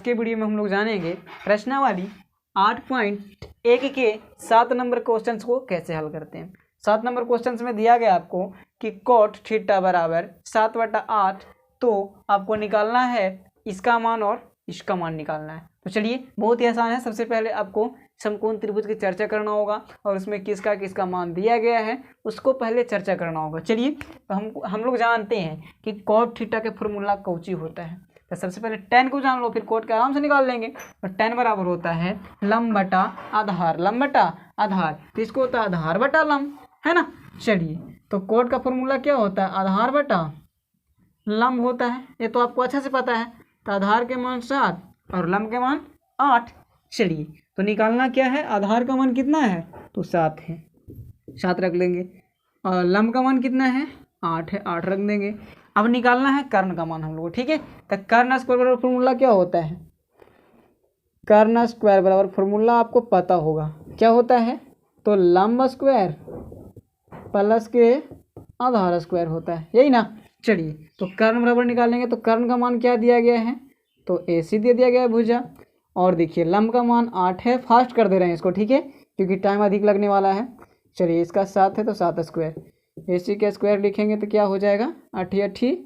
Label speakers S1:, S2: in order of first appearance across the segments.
S1: के वीडियो में हम लोग जानेंगे प्रश्नावली 8.1 के 7 नंबर क्वेश्चंस को कैसे हल करते हैं। 7 नंबर क्वेश्चंस में दिया गया आपको कि cot थीटा बराबर 7/8, तो आपको निकालना है इसका मान और इसका मान निकालना है। तो चलिए बहुत ही आसान है। सबसे पहले आपको समकोण त्रिभुज की चर्चा करना होगा और उसमें किसका किसका मान दिया गया है उसको पहले चर्चा करना होगा। चलिए तो हम लोग जानते हैं कि cot थीटा के फॉर्मूला कौची होता है। तो सबसे पहले tan को जान लो, फिर कोट के आराम से निकाल लेंगे। तो tan बराबर होता है लंब बटा आधार, लंब बटा आधार, तो इसको होता है आधार बटा लंब, है ना। चलिए तो कोट का फॉर्मूला क्या होता है, आधार बटा लंब होता है, ये तो आपको अच्छा से पता है। तो आधार के मान 7 और लंब के मान 8। चलिए तो निकालना क्या है, आधार का मान कितना है तो 7 है, 7 रख लेंगे, और लंब का मान कितना है 8 है, 8 रख देंगे। अब निकालना है कर्ण का मान हम लोग, ठीक है। तो कर्ण स्क्वायर बराबर फॉर्मूला क्या होता है, कर्ण स्क्वायर बराबर फॉर्मूला आपको पता होगा क्या होता है, तो लंब स्क्वायर प्लस के आधार स्क्वायर होता है, यही ना। चलिए तो कर्ण बराबर निकालेंगे, तो कर्ण का मान क्या दिया गया है, तो AC दे दिया गया है भुजा, और देखिए लंब का मान 8 है। फास्ट कर दे रहे हैं इसको, ठीक है, क्योंकि टाइम अधिक लगने वाला है। चलिए इसका 7 है तो 7 स्क्वायर, AC का स्क्वायर लिखेंगे तो क्या हो जाएगा 8 8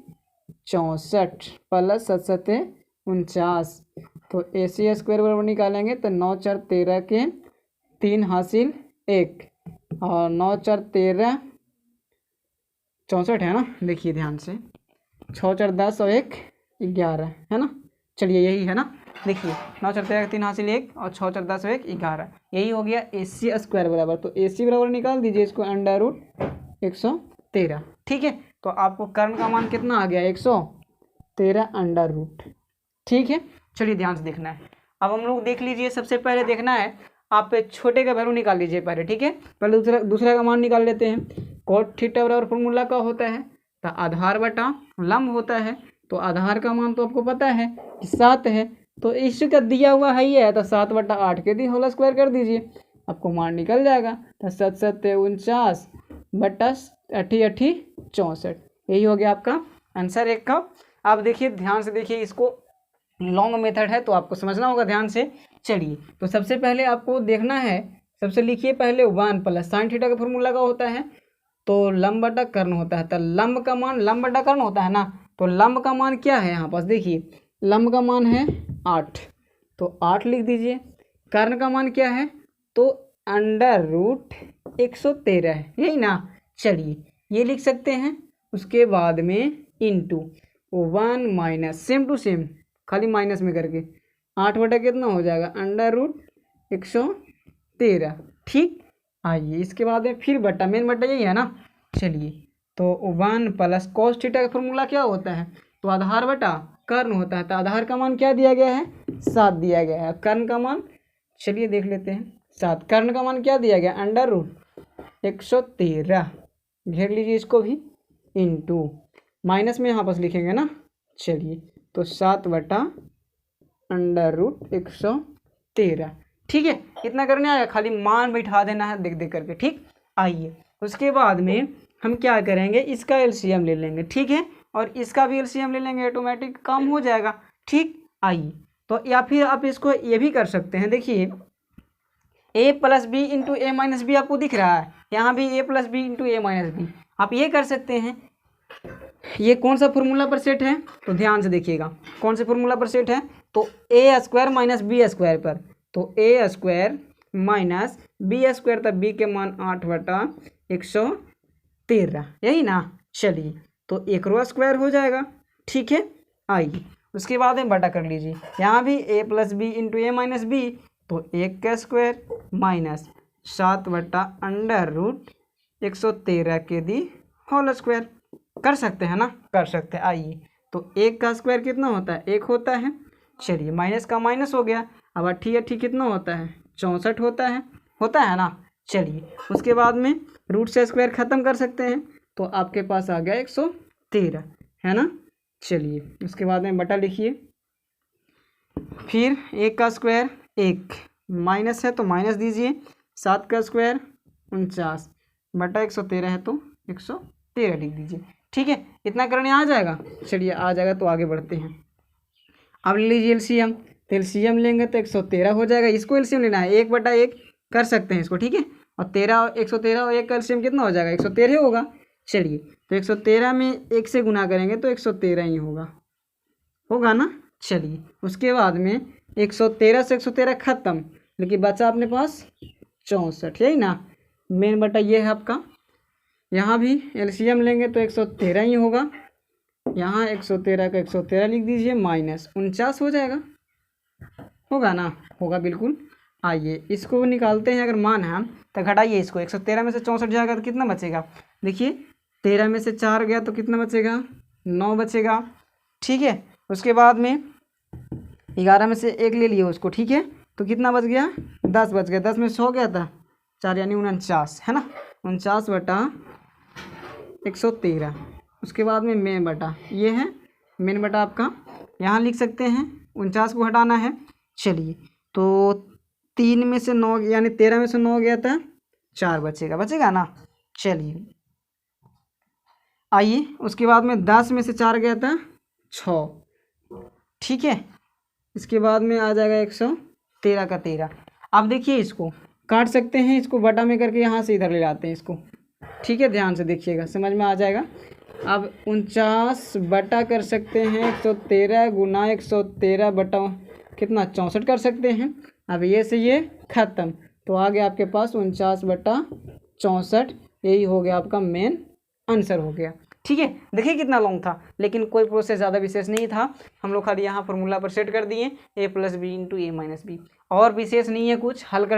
S1: 64 प्लस 7 7 49। तो AC स्क्वायर बराबर निकालेंगे तो 9 4 13 के 3 हासिल 1, और 9 4 13 64 है ना। देखिए ध्यान से 6 4 10 और 1 11 है ना। चलिए यही है ना, देखिए 9 4 13 3 हासिल 1 और 6 4 10 और 1 11, यही हो गया AC स्क्वायर बराबर। तो AC बराबर निकाल दीजिए इसको √113, ठीक है। तो आपको कर्ण का मान कितना आ गया 113 √, ठीक है। चलिए ध्यान से देखना है। अब हम लोग देख लीजिए, सबसे पहले देखना है आप छोटे का वैल्यू निकाल लीजिए पहले, ठीक है। पहले दूसरा का मान निकाल लेते हैं। cot थीटा बराबर फॉर्मूला का होता है तो आधार बटा लंब होता है। तो आधार का मान तो आपको पता है कि 7 है, तो इसका दिया हुआ है ये है, तो 7/8 के दी होल स्क्वायर कर दीजिए, आपको मान निकल जाएगा। तो 7 7 49 बटा 8 8 64, यही हो गया आपका आंसर 1 का। आप देखिए ध्यान से देखिए, इसको लॉन्ग मेथड है तो आपको समझना होगा ध्यान से। चलिए तो सबसे पहले आपको देखना है, सबसे लिखिए पहले 1 प्लस साइन थीटा का फॉर्मूला का होता है तो लंब बटा कर्ण होता है। तो लंब का मान लंब बटा कर्ण होता है ना, तो लंब का मान क्या है यहाँ पास, देखिए लंब का मान है 8, तो 8 लिख दीजिए। कर्ण का मान क्या है, तो √113 है, यही ना। चलिए ये लिख सकते हैं, उसके बाद में into 1 minus same to same खाली माइनस में करके 8 बटा कितना हो जाएगा √113, ठीक। आइए इसके बाद में फिर बटा, मेन बटा यही है ना। चलिए तो 1 प्लस cos थीटा का फॉर्मूला क्या होता है, तो आधार बटा कर्ण होता है। तो आधार का मान क्या दिया गया है 7 दिया गया है, कर्ण का मान चलिए देख लेते हैं 7, कर्ण का मान क्या दिया गया √113, घेर लीजिए इसको भी, इंटू माइनस में यहाँ पास लिखेंगे ना। चलिए तो 7 बटा √113, ठीक है। इतना करने आएगा, खाली मान बैठा देना है देख देख करके, ठीक। आइए उसके बाद में हम क्या करेंगे, इसका LCM ले लेंगे, ठीक है, और इसका भी LCM ले लेंगे, ऑटोमेटिक काम हो जाएगा, ठीक। आइए तो या फिर आप इसको ये भी कर सकते हैं, देखिए A plus B into A minus B आपको दिख रहा है, यहाँ भी A plus B into A minus B, आप ये कर सकते हैं। ये कौन सा फॉर्मूला पर सेट है, तो ध्यान से देखिएगा कौन से फॉर्मूला पर सेट है, तो A square minus B square पर। तो A square minus B square, तब B के मान 8 बटा 113, यही ना। चलिए तो 1 रो स्क्वायर हो जाएगा, ठीक है। आइए उसके बाद में बटा कर लीजिए, यहाँ भी A plus B into A minus B, तो 1 का स्क्वायर माइनस 7 बटा √113 के दी होल स्क्वायर, कर सकते हैं ना, कर सकते हैं। आइए तो 1 का स्क्वायर कितना होता है 1 होता है, चलिए माइनस का माइनस हो गया, अब 8 8 कितना होता है 64 होता है ना। चलिए उसके बाद में रूट से स्क्वायर ख़त्म कर सकते हैं, तो आपके पास आ गया 113, है ना। चलिए उसके बाद में बटा लिखिए, फिर 1 का स्क्वायर 1 माइनस है तो माइनस दीजिए, 7 का स्क्वायर 49 बटा 113 है तो 113 लिख दीजिए, ठीक है। इतना करने आ जाएगा, चलिए आ जाएगा तो आगे बढ़ते हैं। अब ले लीजिए LCM, तो एलसीएम लेंगे तो 113 हो जाएगा। इसको एलसीएम लेना है, 1/1 कर सकते हैं इसको, ठीक है। और 113 और 1 का एलसीएम कितना हो जाएगा, 113 होगा। चलिए, तो 113 में 1 से गुना करेंगे तो 113 ही होगा ना। चलिए, उसके बाद में 113 से 113 खत्म, लेकिन बचा अपने पास 64, यही ना। मेन बटा ये है आपका। यहाँ भी एलसीएम लेंगे तो 113 ही होगा। यहाँ 113 का 113 लिख दीजिए, माइनस 49 हो जाएगा, होगा ना, होगा बिल्कुल। आइए इसको निकालते हैं, अगर मान है तो घटाइए इसको। 113 में से 64 जाएगा तो कितना बचेगा, देखिए 13 में से 4 गया तो कितना बचेगा, 9 बचेगा, ठीक है। उसके बाद में 11 में से 1 ले लिए उसको, ठीक है, तो कितना बच गया, 10 बच गया। 10 में से 100 गया था, 4 यानी 49, है ना। 49/113। उसके बाद में मेन बटा, ये है मेन बटा आपका, यहाँ लिख सकते हैं। 49 को हटाना है। चलिए, तो 3 में से 9 यानी 13 में से 9 गया था, 4 बचेगा ना। चलिए, आइए उसके बाद में 10 में से 4 गया था, 6, ठीक है। इसके बाद में आ जाएगा 113 का 13। अब देखिए इसको काट सकते हैं, इसको बटा में करके यहाँ से इधर ले जाते हैं इसको, ठीक है। ध्यान से देखिएगा, समझ में आ जाएगा। अब 49 बटा कर सकते हैं 113 गुना 113 बटा कितना, 64 कर सकते हैं। अब ये से ये खत्म, तो आ गया आपके पास 49/64। यही हो गया आपका मेन आंसर हो गया, ठीक है। देखिए कितना लॉन्ग था, लेकिन कोई प्रोसेस ज़्यादा विशेष नहीं था। हम लोग खाली यहाँ फॉर्मूला पर सेट कर दिए, a + b × a - b, और विशेष नहीं है कुछ हल करने।